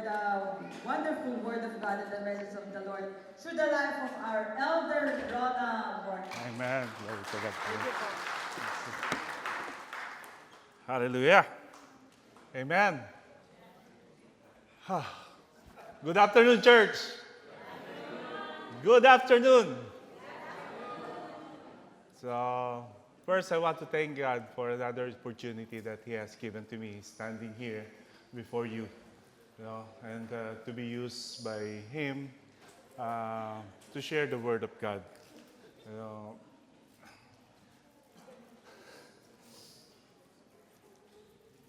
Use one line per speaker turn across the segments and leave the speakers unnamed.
the wonderful word of God and the message of the Lord through the life of our elder Rona Born.
Amen. Glory to God. Hallelujah. Amen. Good afternoon, church. Good afternoon. So, first I want to thank God for another opportunity that He has given to me standing here before you, and to be used by Him to share the Word of God. You know,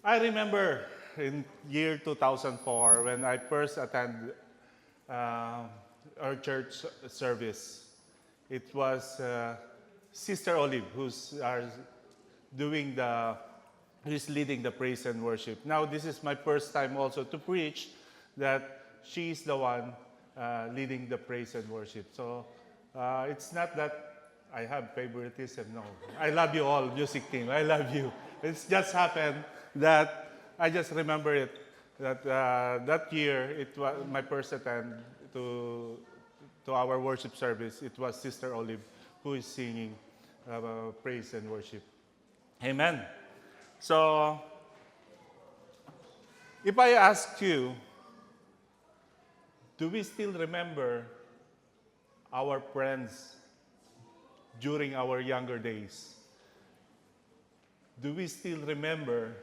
I remember in year 2004 when I first attended our church service. It was Sister Olive who's leading the praise and worship. Now this is my first time also to preach that she's the one leading the praise and worship. So it's not that I have favoritism. No, I love you all, music team. I love you. It's just happened that I just remember it that that year it was my first attempt to our worship service. It was Sister Olive who is singing praise and worship. Amen. So if I ask you, do we still remember our friends during our younger days? Do we still remember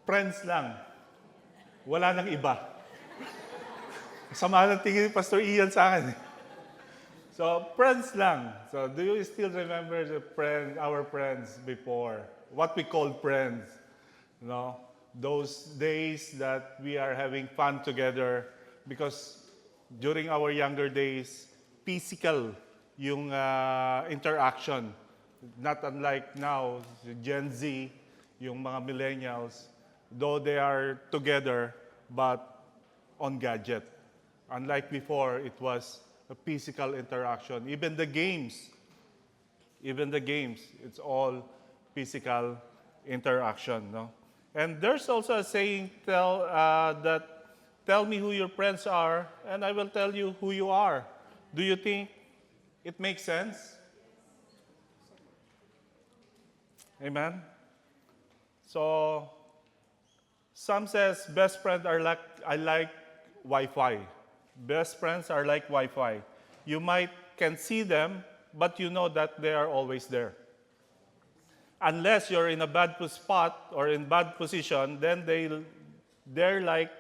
friends lang? Wala nang iba. Sama ng tingin ni Pastor Ian sa akin. So, friends lang. So, do you still remember our friends before? What we called friends. Those days that we are having fun together because during our younger days, physical yung interaction. Not unlike now, Gen Z, yung mga millennials, though they are together, but on gadget. Unlike before, it was a physical interaction. Even the games, it's all physical interaction. No? And there's also a saying that tell me who your friends are, and I will tell you who you are. Do you think it makes sense? Amen? So, some says best friends are like Wi-Fi. Best friends are like Wi-Fi. You can see them, but you know that they are always there. Unless you're in a bad spot or in bad position, then they're like,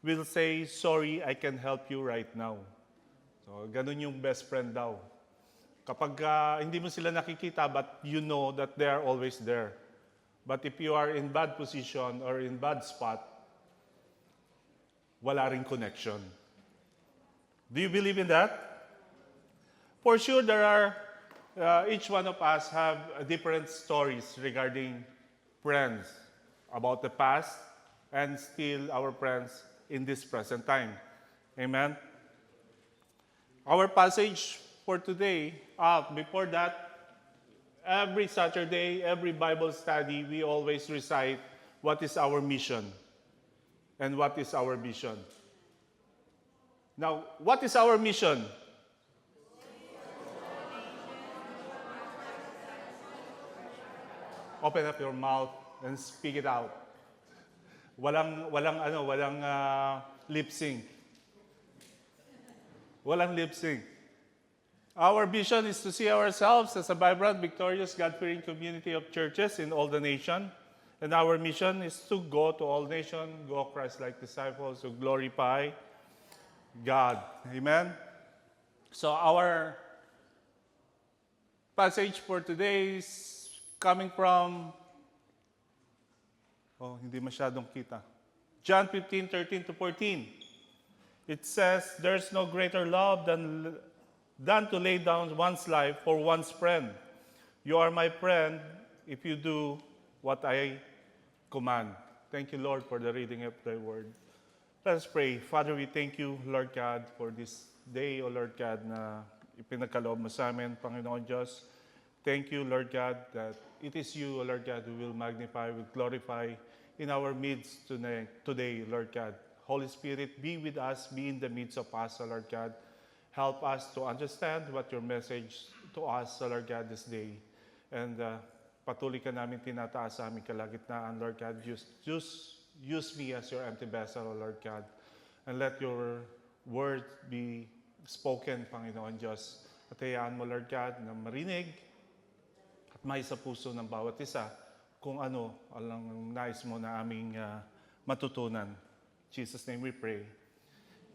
will say, sorry, I can help you right now. So, ganun yung best friend daw. Kapag hindi mo sila nakikita, but you know that they are always there. But if you are in bad position or in bad spot, wala ring connection. Do you believe in that? For sure, there are, each one of us have different stories regarding friends about the past and still our friends in this present time. Amen? Our passage for today, before that, every Saturday, every Bible study, we always recite what is our mission and what is our vision. Now, what is our mission? Open up your mouth and speak it out. Walang lip sync. Walang lip sync. Our vision is to see ourselves as a vibrant, victorious, God-fearing community of churches in all the nation. And our mission is to go to all nations, go Christ-like disciples, to glorify God. Amen? So our passage for today is coming from, hindi masyadong kita. John 15:13-14. It says, there's no greater love than to lay down one's life for one's friend. You are my friend if you do what I command. Thank you, Lord, for the reading of thy word. Let us pray. Father, we thank you, Lord God, for this day, O Lord God, na ipinagkaloob mo sa amin, Panginoon Diyos. Thank you, Lord God, that it is you, O Lord God, who will magnify, will glorify in our midst today, Lord God. Holy Spirit, be with us, be in the midst of us, Lord God. Help us to understand what your message to us, Lord God, this day. And patuloy ka namin tinataas sa aming kalagitnaan, Lord God. Use me as your empty vessel, Lord God. And let your word be spoken, Panginoon Diyos. At hayaan mo, Lord God, na marinig at may sa puso ng bawat isa kung ano ang nais mo na aming matutunan. In Jesus' name we pray.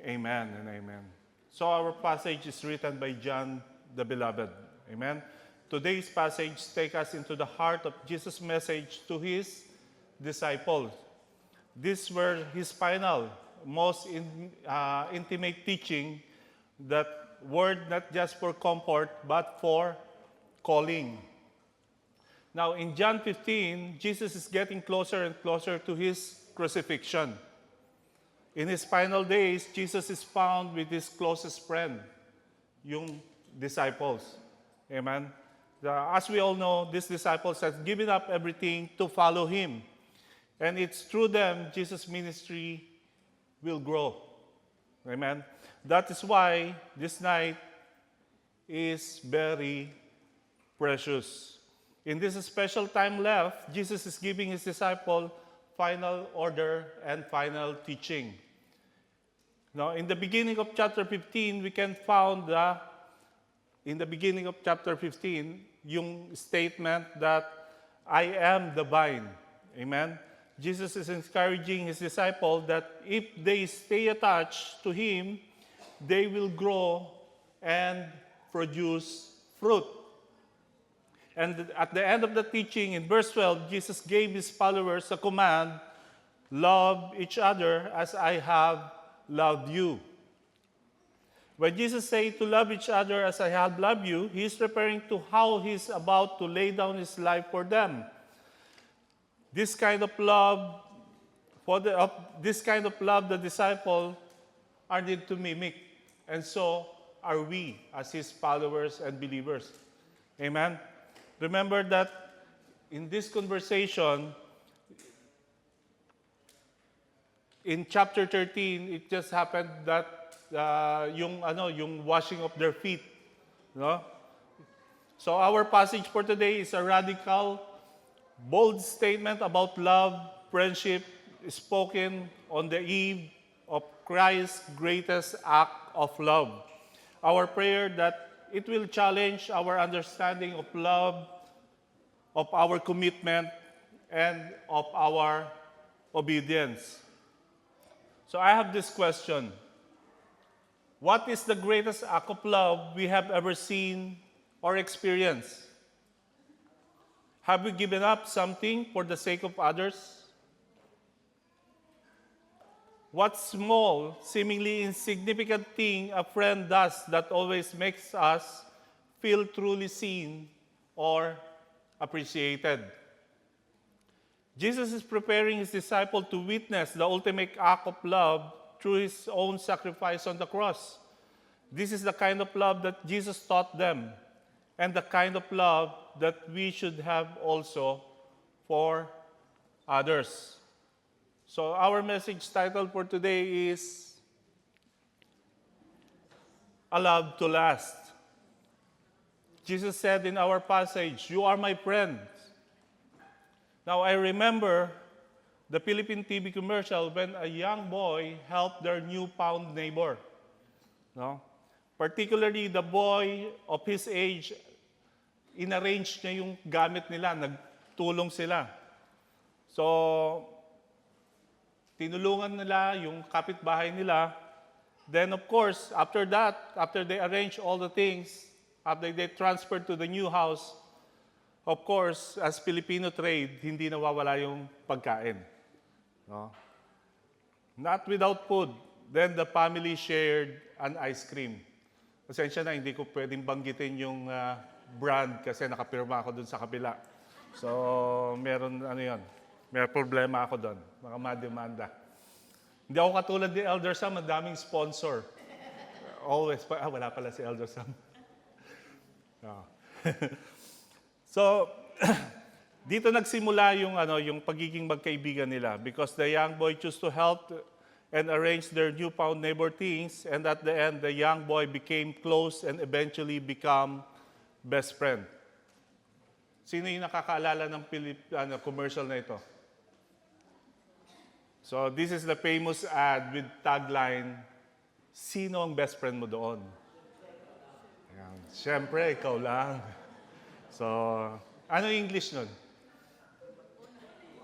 Amen and amen. So our passage is written by John the Beloved. Amen. Today's passage takes us into the heart of Jesus' message to his disciples. These were his final, most intimate teaching, that word not just for comfort, but for calling. Now, in John 15, Jesus is getting closer and closer to his crucifixion. In his final days, Jesus is found with his closest friend, yung disciples. Amen? As we all know, these disciples have given up everything to follow him. And it's through them Jesus' ministry will grow. Amen? That is why this night is very precious. In this special time left, Jesus is giving his disciple final order and final teaching. Now, in the beginning of chapter 15, we can find in the beginning of chapter 15, yung statement that I am the vine. Amen? Jesus is encouraging his disciples that if they stay attached to him, they will grow and produce fruit. And at the end of the teaching, in verse 12, Jesus gave his followers a command, love each other as I have loved you. When Jesus said to love each other as I have loved you, he is referring to how he's about to lay down his life for them. This kind of love, the disciples are need to mimic, and so are we as his followers and believers. Amen. Remember that in this conversation, in chapter 13, it just happened that yung washing of their feet, no? So our passage for today is a radical, bold statement about love, friendship, spoken on the eve of Christ's greatest act of love. Our prayer that it will challenge our understanding of love, of our commitment, and of our obedience. So I have this question. What is the greatest act of love we have ever seen or experienced? Have we given up something for the sake of others? What small, seemingly insignificant thing a friend does that always makes us feel truly seen or appreciated? Jesus is preparing his disciple to witness the ultimate act of love through his own sacrifice on the cross. This is the kind of love that Jesus taught them, and the kind of love that we should have also for others. So our message title for today is A Love to Last. Jesus said in our passage, "You are my friends." Now I remember the Philippine TV commercial when a young boy helped their newfound neighbor. No? Particularly the boy of his age, inarrange niya yung gamit nila, nagtulong sila. So, tinulungan nila yung kapitbahay nila. Then of course, after that, after they arrange all the things, after they transferred to the new house, of course, as Filipino trade, hindi nawawala yung pagkain. No? Not without food. Then the family shared an ice cream. Pasensya na, hindi ko pwedeng banggitin yung brand kasi nakapirma ako dun sa kabila. So, may problema ako dun. Mga mademanda. Hindi ako katulad ni Elder Sam, madaming sponsor. Always, wala pala si Elder Sam. No. So, Dito nagsimula yung pagiging magkaibigan nila because the young boy chose to help and arrange their newfound neighbor things, and at the end, the young boy became close and eventually become best friend. Sino yung nakakaalala ng commercial na ito? So this is the famous ad with tagline, sino ang best friend mo doon? Ayan. Siyempre, ikaw lang. So, ano yung English nun?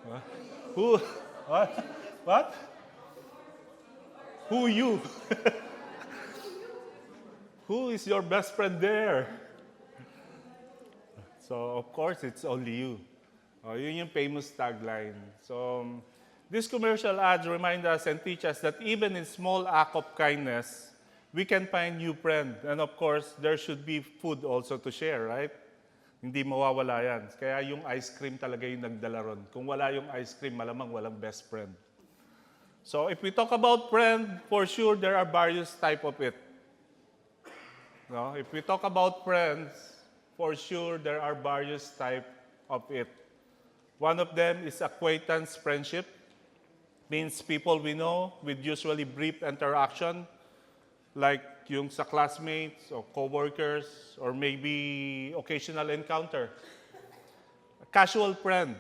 Huh? Who? What? What? Who you? Who is your best friend there? So, of course, it's only you. Yun yung famous tagline. So, these commercial ads remind us and teach us that even in small act of kindness, we can find new friend. And of course, there should be food also to share, right? Hindi mawawala yan. Kaya yung ice cream talaga yung nagdala ron. Kung wala yung ice cream, malamang walang best friend. So if we talk about friend, for sure there are various type of it. No? If we talk about friends, for sure there are various type of it. One of them is acquaintance friendship. Means people we know with usually brief interaction, like yung sa classmates or co-workers or maybe occasional encounter. A casual friend.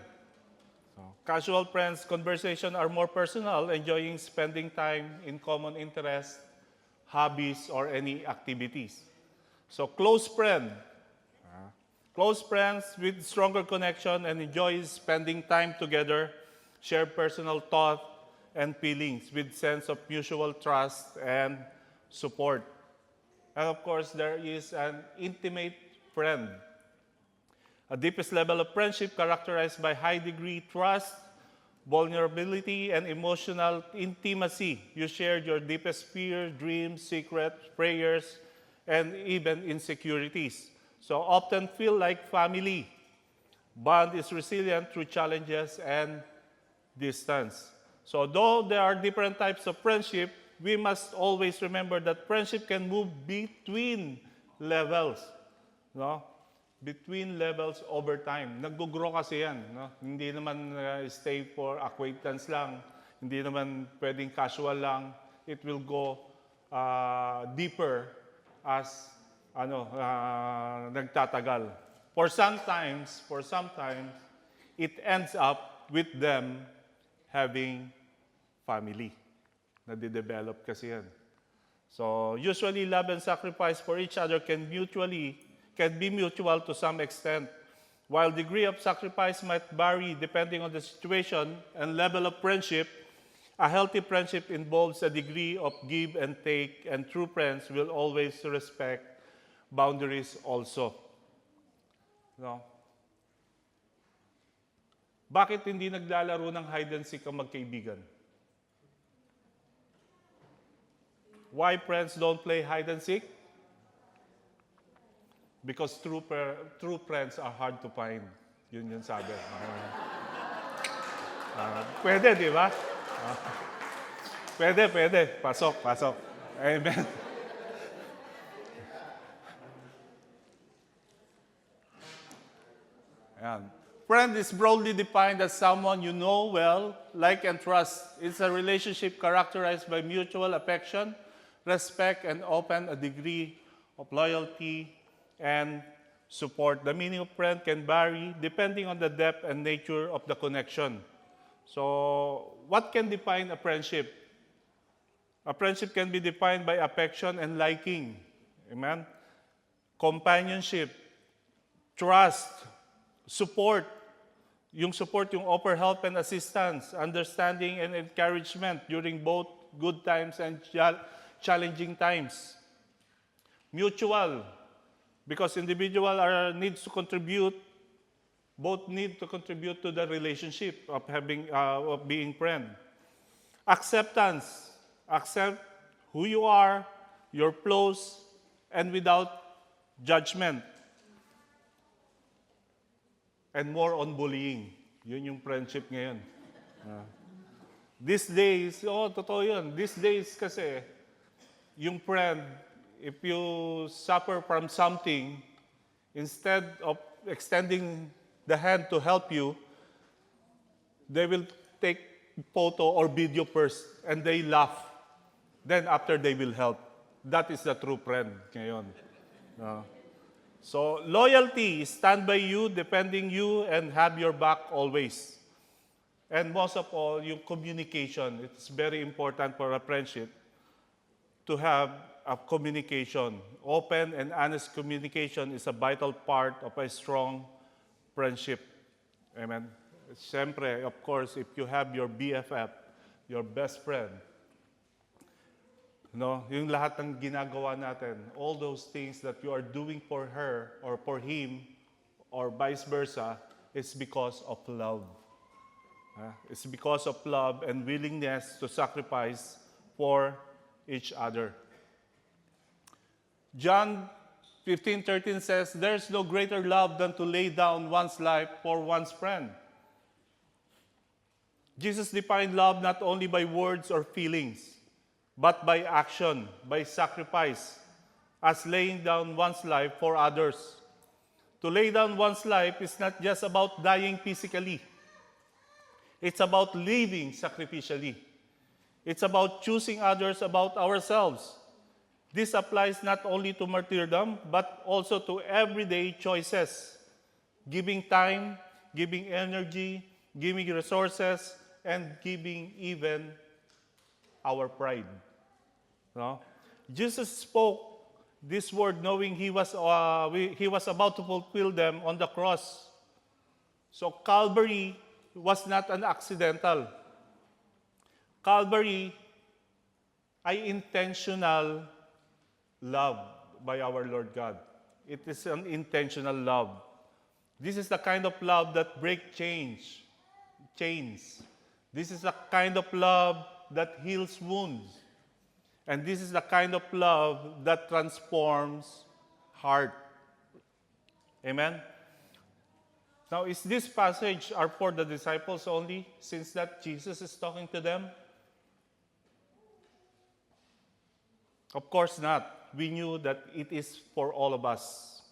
So, casual friends, conversation are more personal, enjoying spending time in common interests, hobbies, or any activities. So close friend. Close friends with stronger connection and enjoy spending time together, share personal thought and feelings with sense of mutual trust and support. And of course, there is an intimate friend. A deepest level of friendship characterized by high degree trust, vulnerability, and emotional intimacy. You shared your deepest fear, dreams, secrets, prayers, and even insecurities. So often feel like family. Bond is resilient through challenges and distance. So though there are different types of friendship, we must always remember that friendship can move between levels. No? Between levels over time. Nag-grow kasi yan. No? Hindi naman stay for acquaintance lang. Hindi naman pwedeng casual lang. It will go deeper as nagtatagal. For sometimes, it ends up with them having family. Nade-develop kasi yan. So usually love and sacrifice for each other can be mutual to some extent. While degree of sacrifice might vary depending on the situation and level of friendship, a healthy friendship involves a degree of give and take, and true friends will always respect boundaries also. No? Bakit hindi naglalaro ng hide and seek ang magkaibigan? Why friends don't play hide and seek? Because true friends are hard to find. Yun yung sabi. Pwede, di ba? Pwede. Pasok. Amen. Ayan. Friend is broadly defined as someone you know well, like and trust. It's a relationship characterized by mutual affection, respect, and often a degree of loyalty and support. The meaning of friend can vary depending on the depth and nature of the connection. So, what can define a friendship? A friendship can be defined by affection and liking. Amen? Companionship, trust, support. Yung support, yung offer help and assistance, understanding and encouragement during both good times and challenging times. Mutual, because individual needs to contribute, both need to contribute to the relationship of being friend. Acceptance, accept who you are, your flaws, and without judgment. And more on bullying. Yun yung friendship ngayon. These days, totoo yun. These days kasi, yung friend, if you suffer from something, instead of extending the hand to help you, they will take photo or video first and they laugh. Then after they will help. That is the true friend ngayon. No? So loyalty, stand by you, defending you, and have your back always. And most of all, yung communication. It's very important for a friendship to have a communication. Open and honest communication is a vital part of a strong friendship. Amen. Siyempre, of course, if you have your BFF, your best friend, no, yung lahat ng ginagawa natin, all those things that you are doing for her or for him or vice versa, is because of love. It's because of love and willingness to sacrifice for each other. John 15:13 says, "There's no greater love than to lay down one's life for one's friend." Jesus defined love not only by words or feelings, but by action, by sacrifice, as laying down one's life for others. To lay down one's life is not just about dying physically. It's about living sacrificially. It's about choosing others about ourselves. This applies not only to martyrdom, but also to everyday choices. Giving time, giving energy, giving resources, and giving even our pride. No? Jesus spoke this word knowing he was about to fulfill them on the cross. So Calvary was not an accidental. Calvary ay intentional love by our Lord God. It is an intentional love. This is the kind of love that breaks chains. This is the kind of love that heals wounds. And this is the kind of love that transforms heart. Amen? Now, is this passage are for the disciples only, since that Jesus is talking to them? Of course not. We knew that it is for all of us.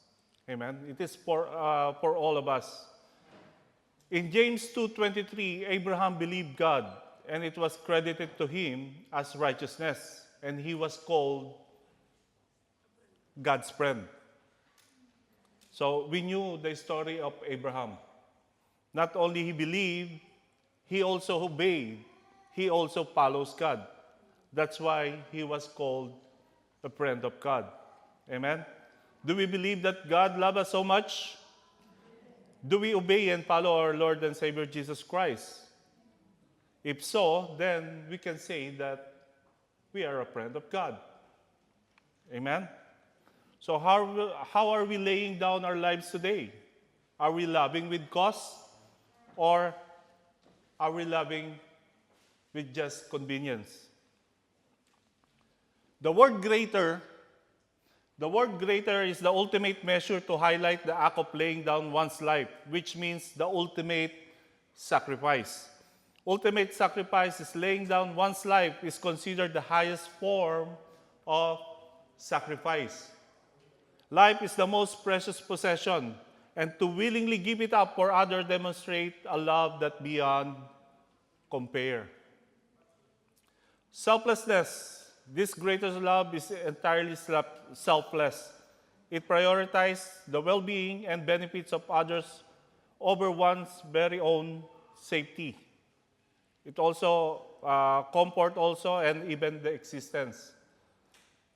Amen? It is for all of us. In James 2:23, Abraham believed God, and it was credited to him as righteousness, and he was called God's friend. So we knew the story of Abraham. Not only he believed, he also obeyed. He also follows God. That's why he was called a friend of God. Amen? Do we believe that God loves us so much? Do we obey and follow our Lord and Savior Jesus Christ? If so, then we can say that we are a friend of God. Amen? So how are we laying down our lives today? Are we loving with cause? Or are we loving with just convenience? The word greater is the ultimate measure to highlight the act of laying down one's life, which means the ultimate sacrifice. Ultimate sacrifice is laying down one's life is considered the highest form of sacrifice. Life is the most precious possession, and to willingly give it up for others demonstrate a love that beyond compare. Selflessness. This greatest love is entirely selfless. It prioritizes the well-being and benefits of others over one's very own safety. It also comfort also and even the existence.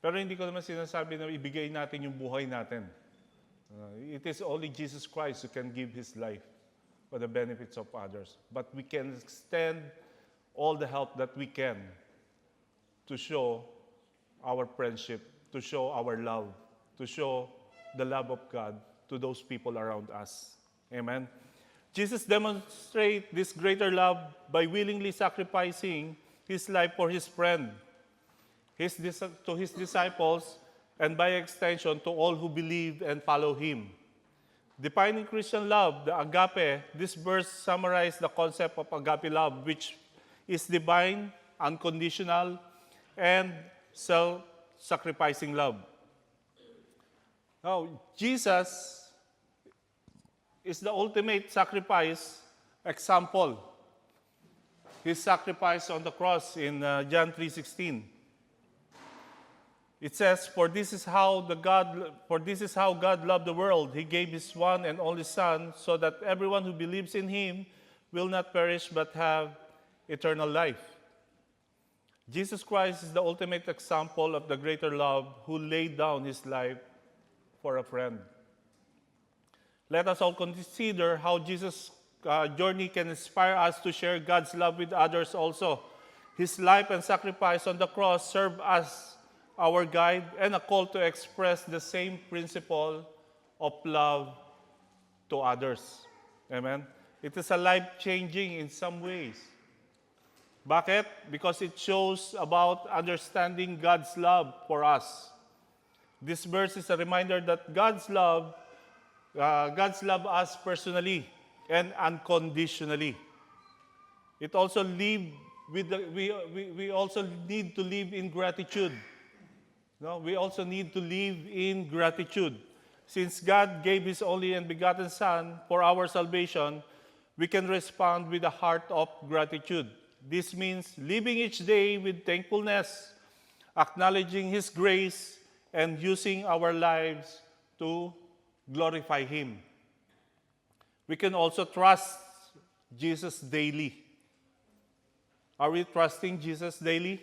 Pero hindi ko naman sinasabi na ibigay natin yung buhay natin. It is only Jesus Christ who can give His life for the benefits of others. But we can extend all the help that we can to show our friendship, to show our love, to show the love of God to those people around us. Amen? Jesus demonstrates this greater love by willingly sacrificing His life for His friend, to His disciples, and by extension to all who believe and follow Him. Defining Christian love, the agape, this verse summarizes the concept of agape love, which is divine, unconditional, and self-sacrificing love. Now, Jesus is the ultimate sacrifice example. His sacrifice on the cross in John 3:16. It says, for this is how God loved the world. He gave his one and only Son, so that everyone who believes in him will not perish but have eternal life. Jesus Christ is the ultimate example of the greater love, who laid down his life for a friend. Let us all consider how Jesus' journey can inspire us to share God's love with others also. His life and sacrifice on the cross serve as our guide and a call to express the same principle of love to others. Amen? It is a life-changing in some ways. Bakit? Because it shows about understanding God's love for us. This verse is a reminder that God's love us personally and unconditionally. It also we also need to live in gratitude. No, we also need to live in gratitude. Since God gave his only and begotten Son for our salvation, we can respond with a heart of gratitude. This means living each day with thankfulness, acknowledging his grace, and using our lives to glorify him. We can also trust Jesus daily. Are we trusting Jesus daily?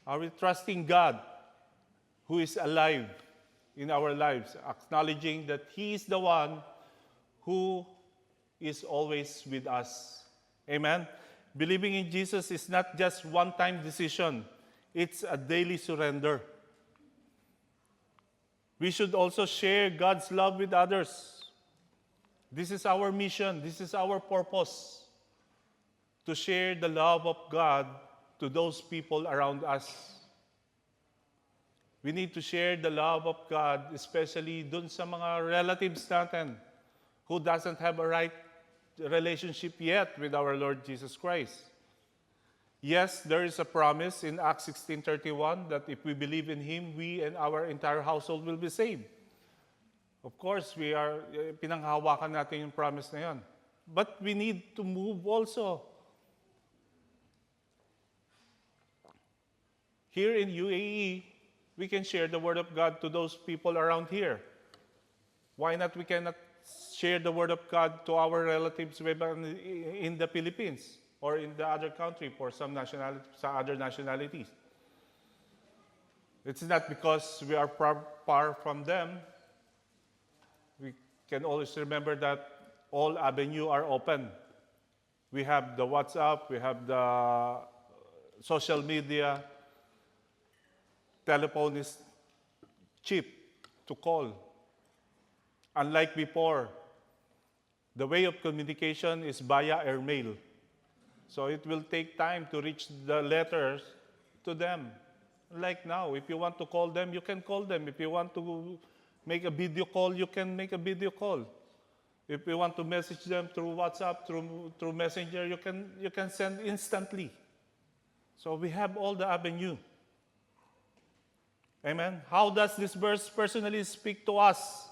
Are we trusting God, who is alive in our lives, acknowledging that he is the one who is always with us? Amen? Believing in Jesus is not just one-time decision. It's a daily surrender. We should also share God's love with others. This is our mission. This is our purpose, to share the love of God to those people around us. We need to share the love of God, especially dun sa mga relatives natin who doesn't have a right relationship yet with our Lord Jesus Christ. Yes, there is a promise in Acts 16:31 that if we believe in him, we and our entire household will be saved. Of course, pinanghawakan natin yung promise na yan. But we need to move also. Here in UAE, we can share the Word of God to those people around here. Why not we cannot share the Word of God to our relatives in the Philippines or in the other country for some other nationalities? It's not because we are far from them. We can always remember that all avenues are open. We have the WhatsApp, we have the social media. Telephone is cheap to call. Unlike before, the way of communication is via airmail. So it will take time to reach the letters to them. Like now, if you want to call them, you can call them. If you want to make a video call, you can make a video call. If you want to message them through WhatsApp, through Messenger, you can send instantly. So we have all the avenue. Amen. How does this verse personally speak to us?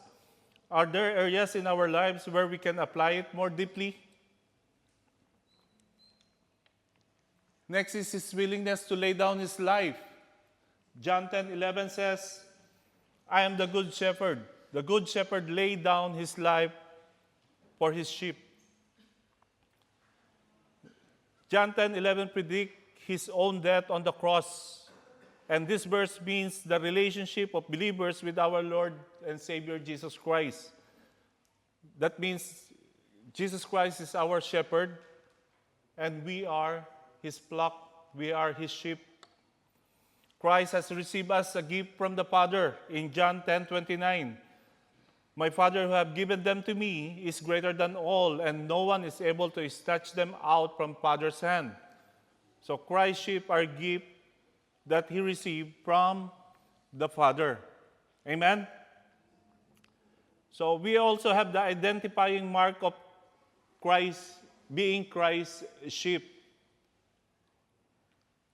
Are there areas in our lives where we can apply it more deeply? Next is his willingness to lay down his life. John 10:11 says, I am the good shepherd. The good shepherd laid down his life for his sheep. John 10:11 predicts his own death on the cross. And this verse means the relationship of believers with our Lord and Savior Jesus Christ. That means Jesus Christ is our shepherd, and we are his flock, we are his sheep. Christ has received us a gift from the Father in John 10:29. My Father who have given them to me is greater than all, and no one is able to snatch them out from Father's hand. So Christ's sheep are a gift that he received from the Father. Amen? So we also have the identifying mark of Christ, being Christ's sheep.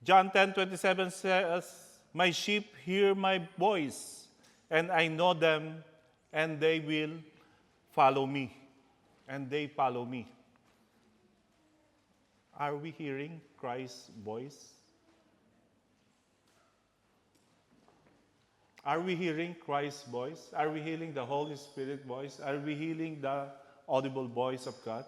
John 10:27 says, my sheep hear my voice, and I know them, and they will follow me. and they follow me. Are we hearing Christ's voice? Are we hearing Christ's voice? Are we hearing the Holy Spirit voice? Are we hearing the audible voice of God?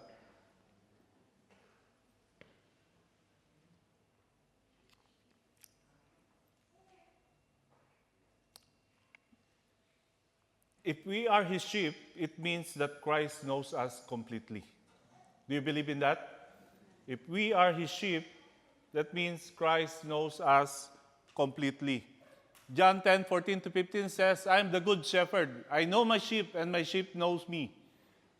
If we are His sheep, it means that Christ knows us completely. Do you believe in that? If we are His sheep, that means Christ knows us completely. John 10:14-15 says, I am the good shepherd. I know my sheep, and my sheep knows me.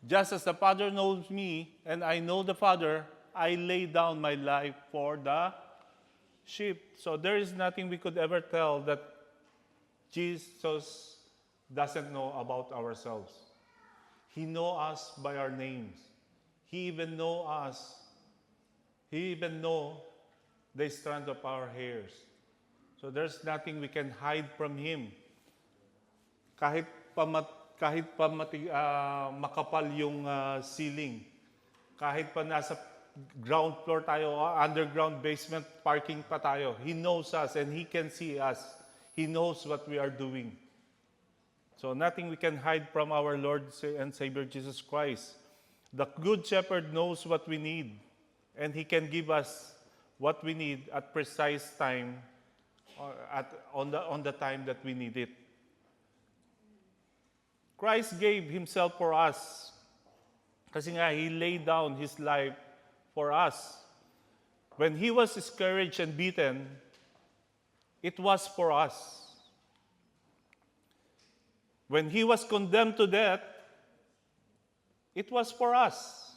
Just as the Father knows me, and I know the Father, I lay down my life for the sheep. So there is nothing we could ever tell that Jesus doesn't know about ourselves. He knows us by our names. He even knows us. He even knows the strand of our hairs. So there's nothing we can hide from Him. Kahit makapal yung ceiling, kahit pa nasa ground floor tayo, underground basement parking pa tayo, He knows us and He can see us. He knows what we are doing. So nothing we can hide from our Lord and Savior Jesus Christ. The Good Shepherd knows what we need, and He can give us what we need at precise time, or on the time that we need it. Christ gave Himself for us. Kasi nga, He laid down His life for us. When He was scourged and beaten, it was for us. When He was condemned to death, it was for us.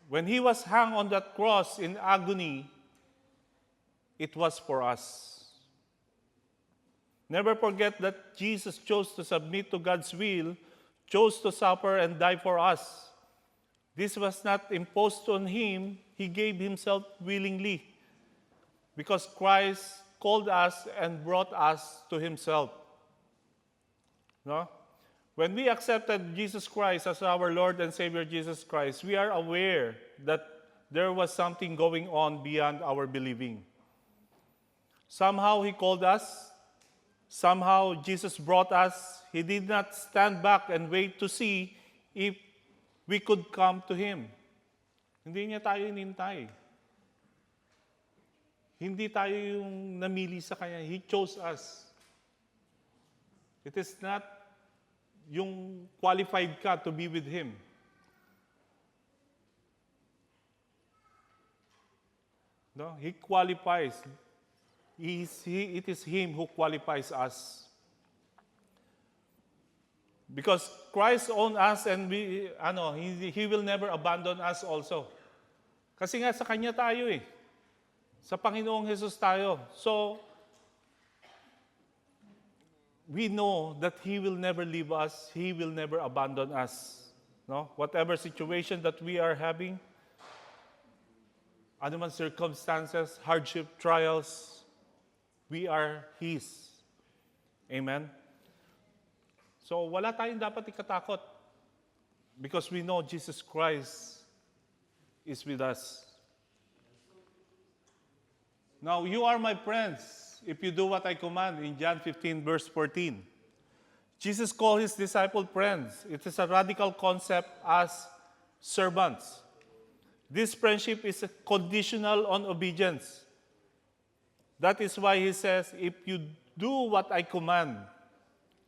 When He was hung on that cross in agony, it was for us. Never forget that Jesus chose to submit to God's will, chose to suffer and die for us. This was not imposed on Him. He gave Himself willingly because Christ called us and brought us to Himself. No? When we accepted Jesus Christ as our Lord and Savior Jesus Christ, we are aware that there was something going on beyond our believing. Somehow He called us. Somehow Jesus brought us. He did not stand back and wait to see if we could come to Him. Hindi niya tayo inintay. Hindi tayo yung namili sa Kanya. He chose us. It is not yung qualified ka to be with Him. No? He qualifies. It is Him who qualifies us. Because Christ owns us and He will never abandon us also. Kasi nga sa Kanya tayo eh. Sa Panginoong Jesus tayo. So, we know that He will never leave us. He will never abandon us. No? Whatever situation that we are having, anuman circumstances, hardship, trials, we are His. Amen? So, wala tayong dapat ikatakot because we know Jesus Christ is with us. Now, you are my friends if you do what I command in John 15, verse 14. Jesus called His disciples friends. It is a radical concept as servants. This friendship is conditional on obedience. That is why He says, if you do what I command,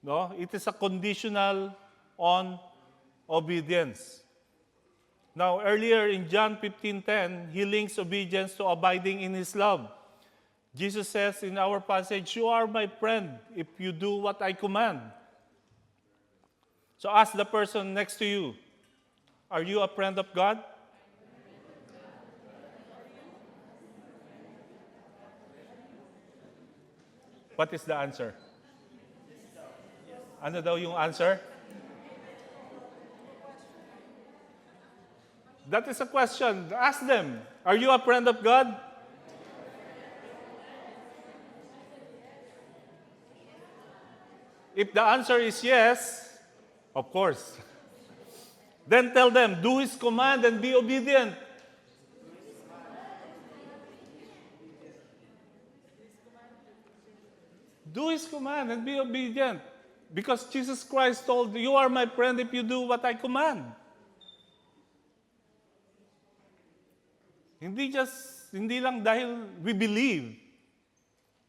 no, it is a conditional on obedience. Now, earlier in John 15:10, He links obedience to abiding in His love. Jesus says in our passage, you are my friend if you do what I command. So ask the person next to you, are you a friend of God? What is the answer? Ano daw yung answer? That is a question. Ask them, are you a friend of God? If the answer is yes, of course. Then tell them, do His command and be obedient. Do His command and be obedient. Because Jesus Christ told, you are my friend if you do what I command. Hindi lang dahil we believe.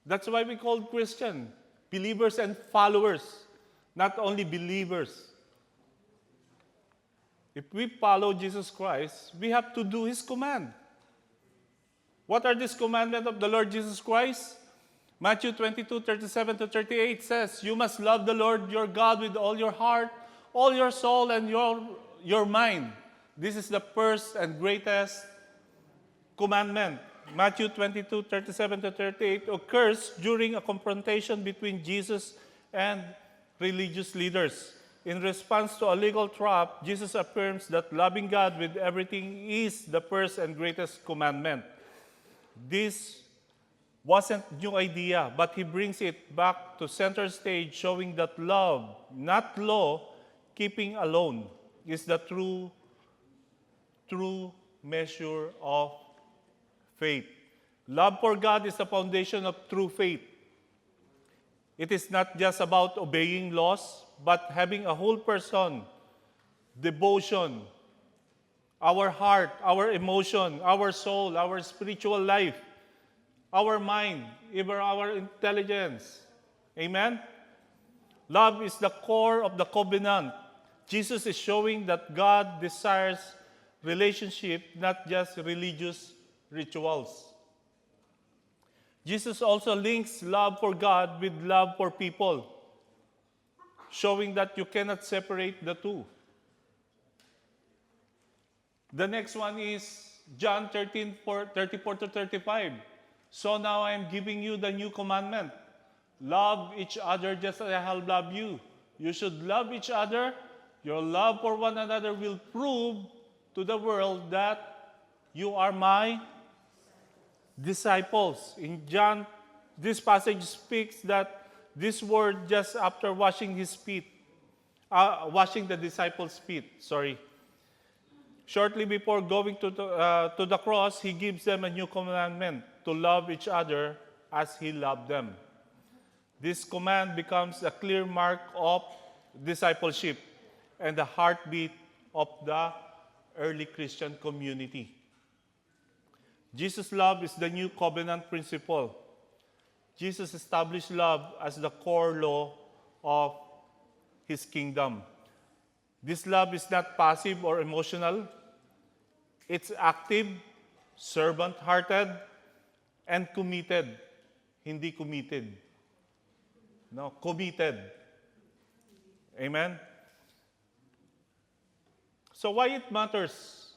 That's why we call Christian. Believers and followers, not only believers. If we follow Jesus Christ, we have to do His command. What are these commandments of the Lord Jesus Christ? Matthew 22:37-38 says, you must love the Lord your God with all your heart, all your soul, and your mind. This is the first and greatest commandment. Matthew 22:37-38 occurs during a confrontation between Jesus and religious leaders. In response to a legal trap, Jesus affirms that loving God with everything is the first and greatest commandment. This wasn't new idea, but He brings it back to center stage, showing that love, not law, keeping alone, is the true measure of faith. Love for God is the foundation of true faith. It is not just about obeying laws, but having a whole person, devotion, our heart, our emotion, our soul, our spiritual life, our mind, even our intelligence. Amen? Love is the core of the covenant. Jesus is showing that God desires relationship, not just religious rituals. Jesus also links love for God with love for people, showing that you cannot separate the two. The next one is John 13:34-35. So now I am giving you the new commandment. Love each other just as I have loved you. You should love each other. Your love for one another will prove to the world that you are my disciples. In John, this passage speaks that this word just after washing his feet, washing the disciples' feet, Shortly before going to the cross, he gives them a new commandment, to love each other as he loved them. This command becomes a clear mark of discipleship and the heartbeat of the early Christian community. Jesus' love is the new covenant principle. Jesus established love as the core law of His kingdom. This love is not passive or emotional. It's active, servant-hearted, and committed. Hindi committed. No, committed. Amen? So why it matters?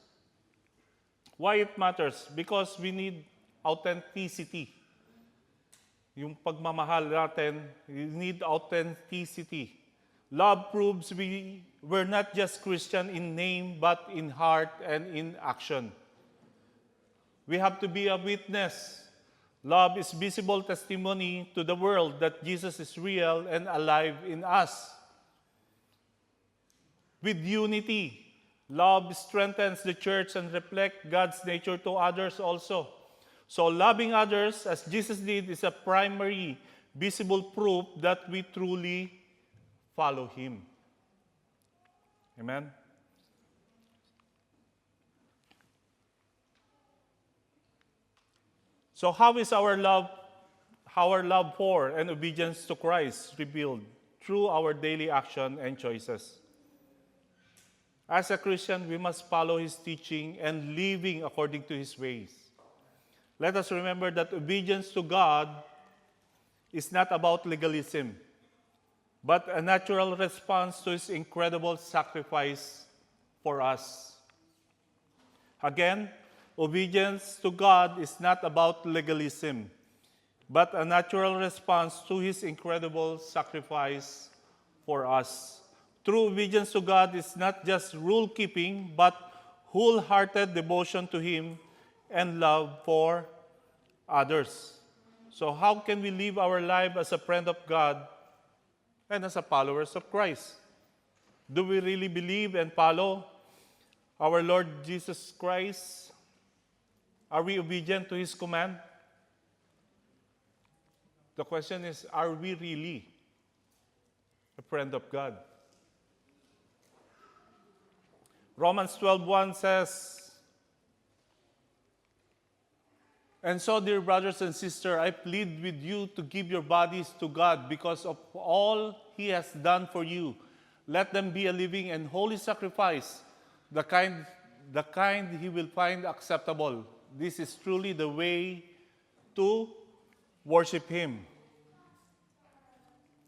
Why it matters? Because we need authenticity. Yung pagmamahal natin, we need authenticity. Love proves we're not just Christian in name, but in heart and in action. We have to be a witness. Love is visible testimony to the world that Jesus is real and alive in us. With unity, love strengthens the church and reflects God's nature to others also. So loving others as Jesus did is a primary visible proof that we truly follow Him. Amen? So how is our love for and obedience to Christ revealed? Through our daily action and choices. As a Christian, we must follow His teaching and living according to His ways. Let us remember that obedience to God is not about legalism, but a natural response to His incredible sacrifice for us. Again, obedience to God is not about legalism, but a natural response to His incredible sacrifice for us. True obedience to God is not just rule-keeping, but wholehearted devotion to Him and love for others. So how can we live our life as a friend of God and as a followers of Christ? Do we really believe and follow our Lord Jesus Christ? Are we obedient to His command? The question is, are we really a friend of God? Romans 12:1 says, "And so, dear brothers and sisters, I plead with you to give your bodies to God because of all He has done for you. Let them be a living and holy sacrifice, the kind He will find acceptable. This is truly the way to worship Him."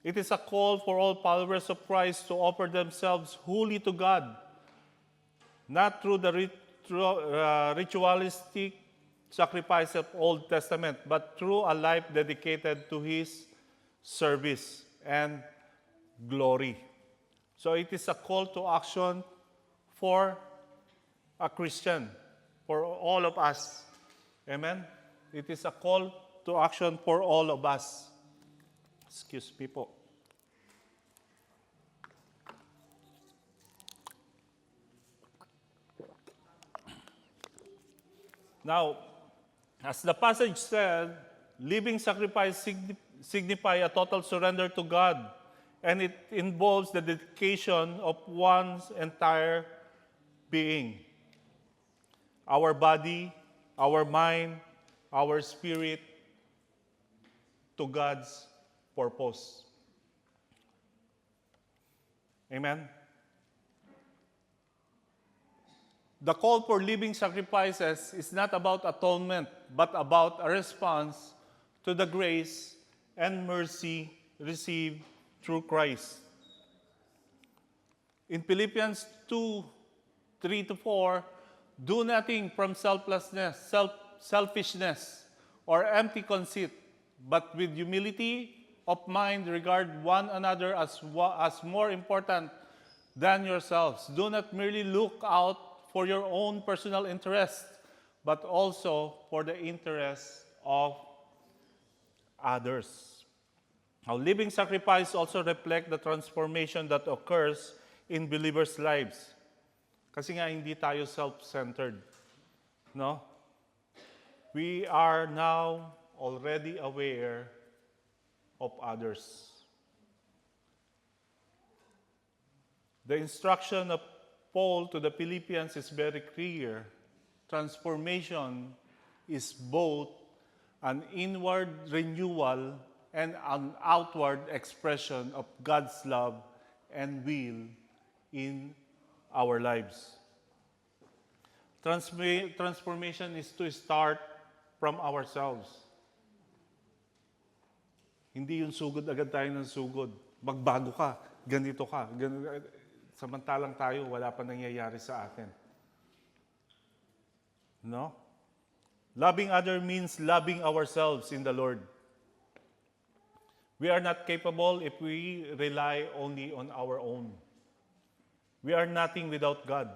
It is a call for all followers of Christ to offer themselves wholly to God, not through the ritualistic sacrifice of Old Testament, but through a life dedicated to His service and glory. So it is a call to action for a Christian, for all of us. Amen? It is a call to action for all of us. Excuse me po. Now, as the passage said, living sacrifice signify a total surrender to God, and it involves the dedication of one's entire being. Our body, our mind, our spirit, to God's purpose. Amen? The call for living sacrifices is not about atonement, but about a response to the grace and mercy received through Christ. In Philippians 2:3-4, do nothing from selfishness, or empty conceit, but with humility of mind regard one another as more important than yourselves. Do not merely look out for your own personal interest, but also for the interests of others. Now, living sacrifice also reflect the transformation that occurs in believers' lives. Kasi nga hindi tayo self-centered. No? We are now already aware of others. The instruction of Paul to the Philippians is very clear. Transformation is both an inward renewal and an outward expression of God's love and will in our lives. Transformation is to start from ourselves. Hindi yung sugod agad tayo ng sugod. Magbago ka, ganito ka. Samantalang tayo, wala pa nangyayari sa atin. No? Loving others means loving ourselves in the Lord. We are not capable if we rely only on our own. We are nothing without God.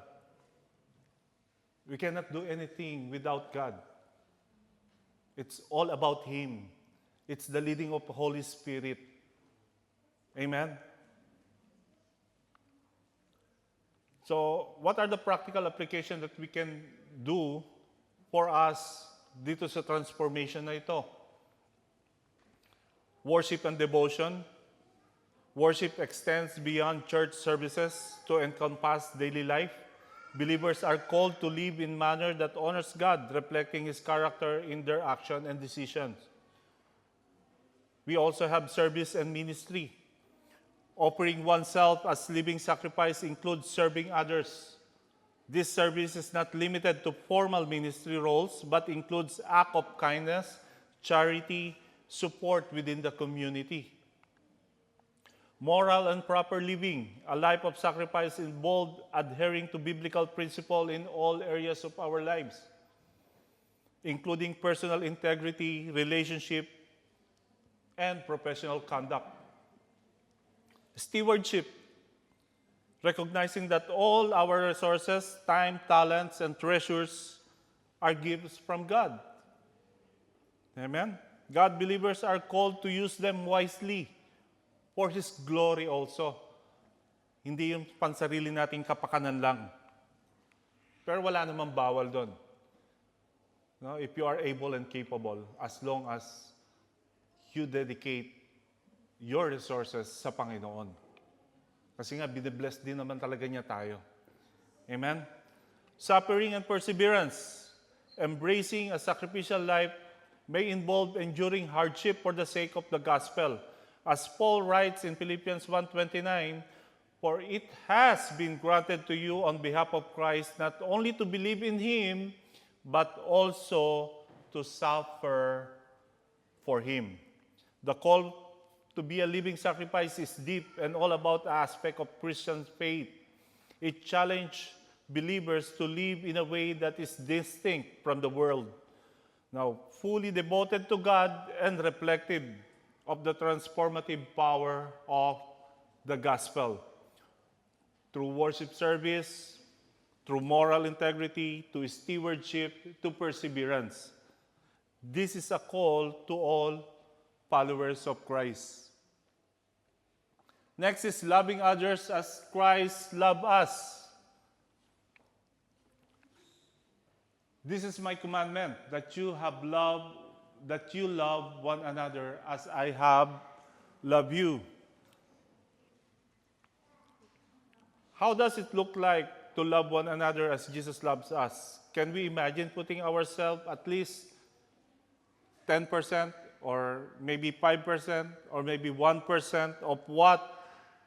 We cannot do anything without God. It's all about Him. It's the leading of the Holy Spirit. Amen? So, what are the practical applications that we can do for us dito sa transformation na ito? Worship and devotion. Worship extends beyond church services to encompass daily life. Believers are called to live in manner that honors God, reflecting His character in their action and decisions. We also have service and ministry. Offering oneself as living sacrifice includes serving others. This service is not limited to formal ministry roles, but includes acts of kindness, charity, support within the community. Moral and proper living, a life of sacrifice involved adhering to biblical principles in all areas of our lives, including personal integrity, relationship, and professional conduct. Stewardship, recognizing that all our resources, time, talents, and treasures are gifts from God. Amen? God believers are called to use them wisely for His glory also. Hindi yung pansarili nating kapakanan lang. Pero wala namang bawal doon. No? If you are able and capable, as long as you dedicate your resources sa Panginoon. Kasi nga, binibless din naman talaga niya tayo. Amen? Suffering and perseverance. Embracing a sacrificial life may involve enduring hardship for the sake of the gospel. As Paul writes in Philippians 1:29, "For it has been granted to you on behalf of Christ not only to believe in Him, but also to suffer for Him." The call to be a living sacrifice is deep and all about the aspect of Christian faith. It challenges believers to live in a way that is distinct from the world. Now, fully devoted to God and reflective of the transformative power of the gospel. Through worship service, through moral integrity, to stewardship, to perseverance. This is a call to all followers of Christ. Next is loving others as Christ loved us. This is my commandment, that you love one another as I have loved you. How does it look like to love one another as Jesus loves us? Can we imagine putting ourselves at least 10% or maybe 5% or maybe 1% of what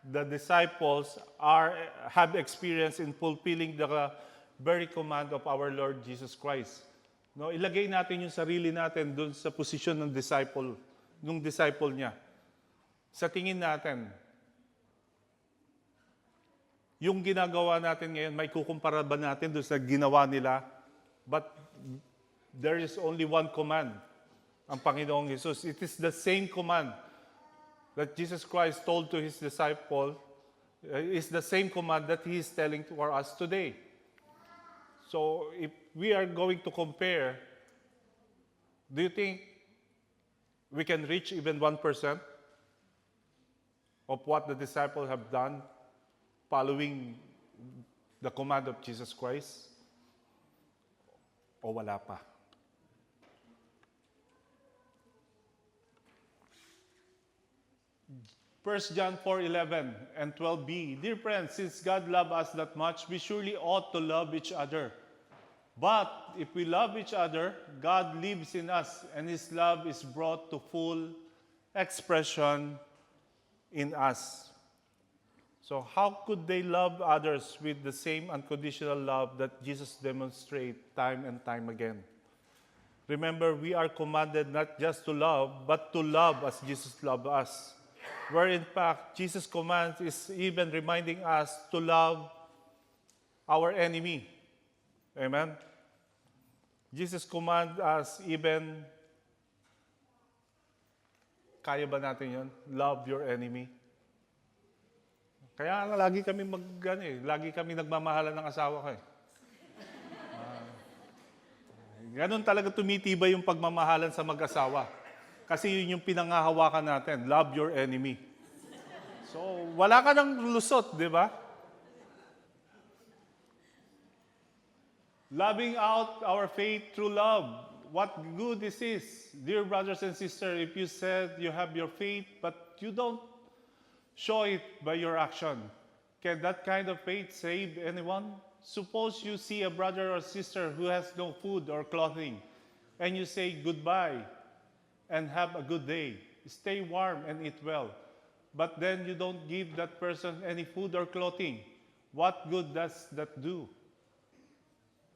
the disciples have experienced in fulfilling the very command of our Lord Jesus Christ? No, ilagay natin yung sarili natin doon sa posisyon ng disciple niya. Sa tingin natin, yung ginagawa natin ngayon, may kukumpara ba natin doon sa ginawa nila? But there is only one command, ang Panginoong Jesus. It is the same command that Jesus Christ told to His disciple. Is the same command that He is telling to us today. So if we are going to compare, do you think we can reach even 1% of what the disciples have done following the command of Jesus Christ? O wala pa? First John 4:11 and 12b. Dear friends, since God loved us that much, we surely ought to love each other. But if we love each other, God lives in us, and His love is brought to full expression in us. So how could they love others with the same unconditional love that Jesus demonstrated time and time again? Remember, we are commanded not just to love, but to love as Jesus loved us. Where in fact, Jesus' command is even reminding us to love our enemy. Amen? Jesus command us even, kaya ba natin yun? Love your enemy. Kaya lagi kami lagi kami nagmamahalan ng asawa ko eh. Ganun talaga tumitibay yung pagmamahalan sa mag-asawa. Kasi yun yung pinangahawakan natin, love your enemy. So, wala ka ng lusot, di ba? Loving out our faith through love. What good is this? Dear brothers and sisters, if you said you have your faith, but you don't show it by your action, can that kind of faith save anyone? Suppose you see a brother or sister who has no food or clothing, and you say goodbye and have a good day. Stay warm and eat well. But then you don't give that person any food or clothing. What good does that do?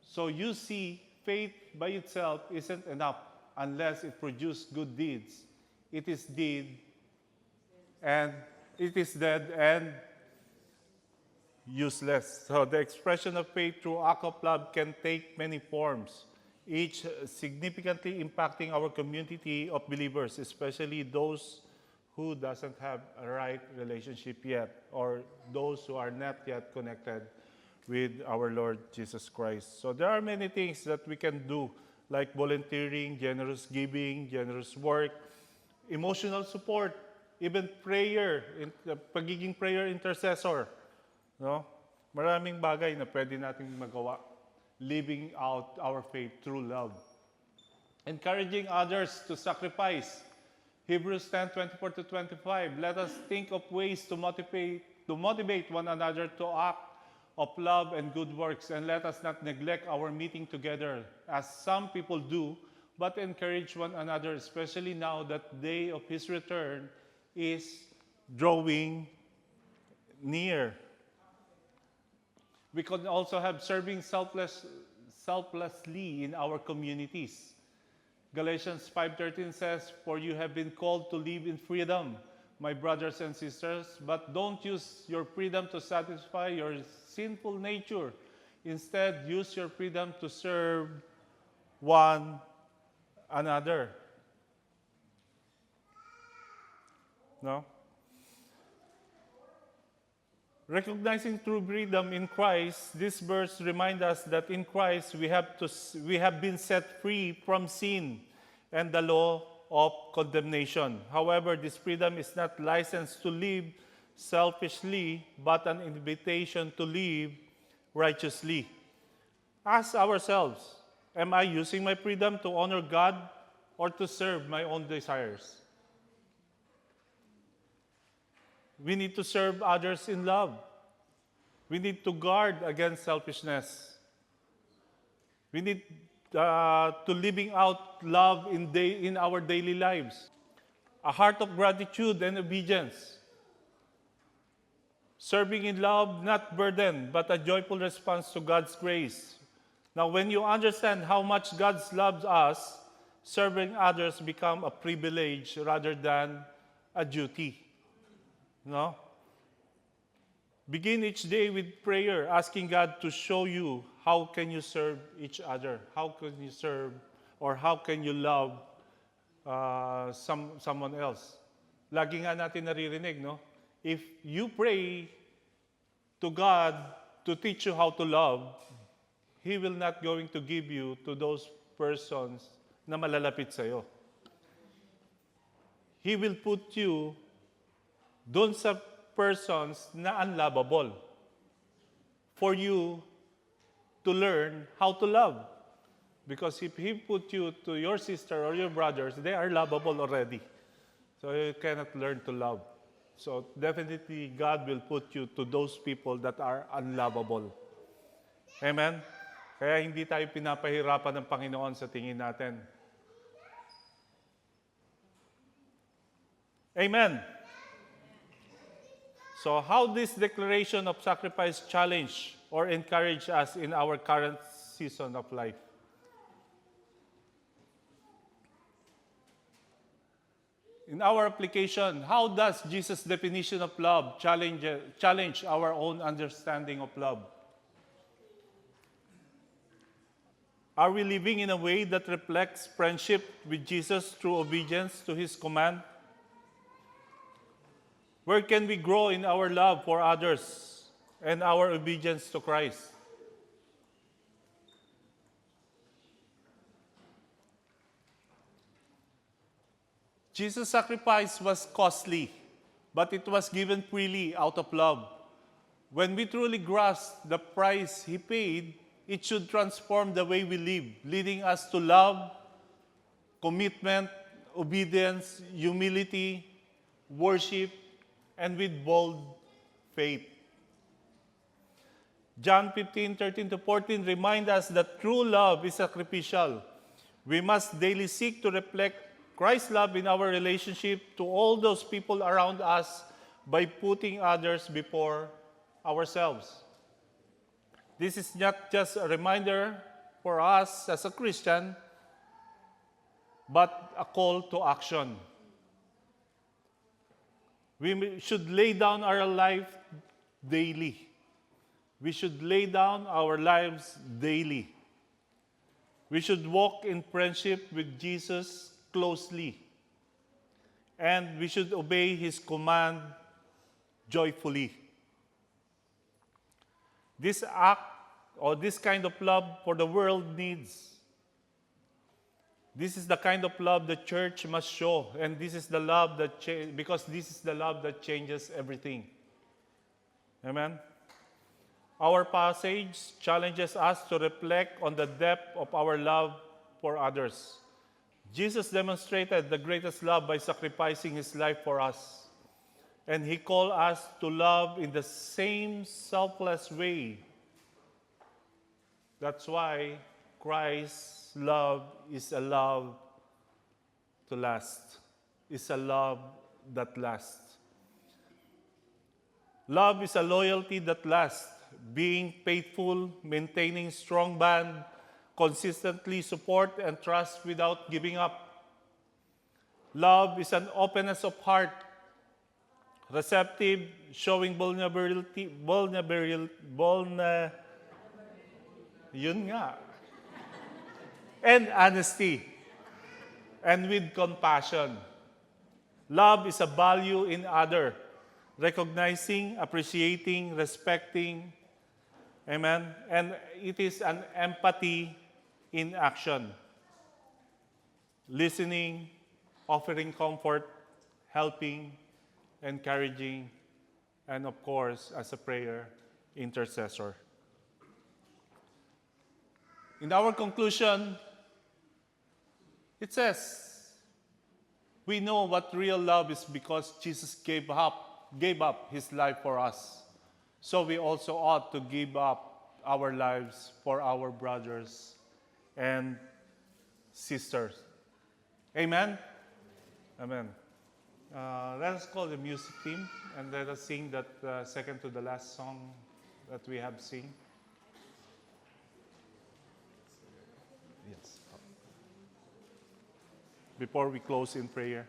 So you see, faith by itself isn't enough unless it produces good deeds. It is dead and useless. So the expression of faith through act of love can take many forms, each significantly impacting our community of believers, especially those who doesn't have a right relationship yet, or those who are not yet connected with our Lord Jesus Christ. So there are many things that we can do, like volunteering, generous giving, generous work, emotional support, even prayer, pagiging prayer intercessor. No? Maraming bagay na pwede nating magawa. living out our faith through love. Encouraging others to sacrifice. Hebrews 10:24 to 25. Let us think of ways to motivate one another to act of love and good works, and let us not neglect our meeting together, as some people do, but encourage one another, especially now that the day of his return is drawing near. We can also have serving selflessly in our communities. Galatians 5:13 says, "For you have been called to live in freedom, my brothers and sisters, but don't use your freedom to satisfy your sinful nature. Instead, use your freedom to serve one another." No? Recognizing true freedom in Christ, this verse reminds us that in Christ we have been set free from sin and the law of condemnation. However, this freedom is not licensed to live selfishly, but an invitation to live righteously. Ask ourselves, am I using my freedom to honor God or to serve my own desires? We need to serve others in love. We need to guard against selfishness. We need to living out love in our daily lives. A heart of gratitude and obedience. Serving in love, not burden, but a joyful response to God's grace. Now, when you understand how much God loves us, serving others become a privilege rather than a duty. No? Begin each day with prayer, asking God to show you how can you serve each other, how can you serve, or how can you love someone else. Lagi nga natin naririnig, no? If you pray to God to teach you how to love, He will not going to give you to those persons na malalapit sa'yo. He will put you doon sa persons na unlovable for you to learn how to love. Because if He put you to your sister or your brothers, they are lovable already. So you cannot learn to love. So definitely God will put you to those people that are unlovable. Amen? Kaya hindi tayo pinapahirapan ng Panginoon sa tingin natin. Amen? So how this declaration of sacrifice challenge or encourage us in our current season of life? In our application, how does Jesus' definition of love challenge our own understanding of love? Are we living in a way that reflects friendship with Jesus through obedience to His command? Where can we grow in our love for others and our obedience to Christ? Jesus' sacrifice was costly, but it was given freely out of love. When we truly grasp the price He paid, it should transform the way we live, leading us to love, commitment, obedience, humility, worship, and with bold faith. John 15:13-14 remind us that true love is sacrificial. We must daily seek to reflect Christ's love in our relationship to all those people around us by putting others before ourselves. This is not just a reminder for us as a Christian, but a call to action. We should lay down our life daily. We should lay down our lives daily. We should walk in friendship with Jesus closely. And we should obey His command joyfully. This act or this kind of love for the world needs. This is the kind of love the church must show, and this is the love because this is the love that changes everything. Amen? Our passage challenges us to reflect on the depth of our love for others. Jesus demonstrated the greatest love by sacrificing his life for us. And he called us to love in the same selfless way. That's why Christ's love is a love to last. It's a love that lasts. Love is a loyalty that lasts. Being faithful, maintaining strong bond, consistently support and trust without giving up. Love is an openness of heart, receptive, showing yun nga. And honesty, and with compassion. Love is a value in other, recognizing, appreciating, respecting. Amen? And it is an empathy in action. Listening, offering comfort, helping, encouraging, and of course, as a prayer intercessor. In our conclusion, it says, we know what real love is because Jesus gave up his life for us. So we also ought to give up our lives for our brothers and sisters. Amen? Amen. Let us call the music team and let us sing that second to the last song that we have seen. Yes. Before we close in prayer.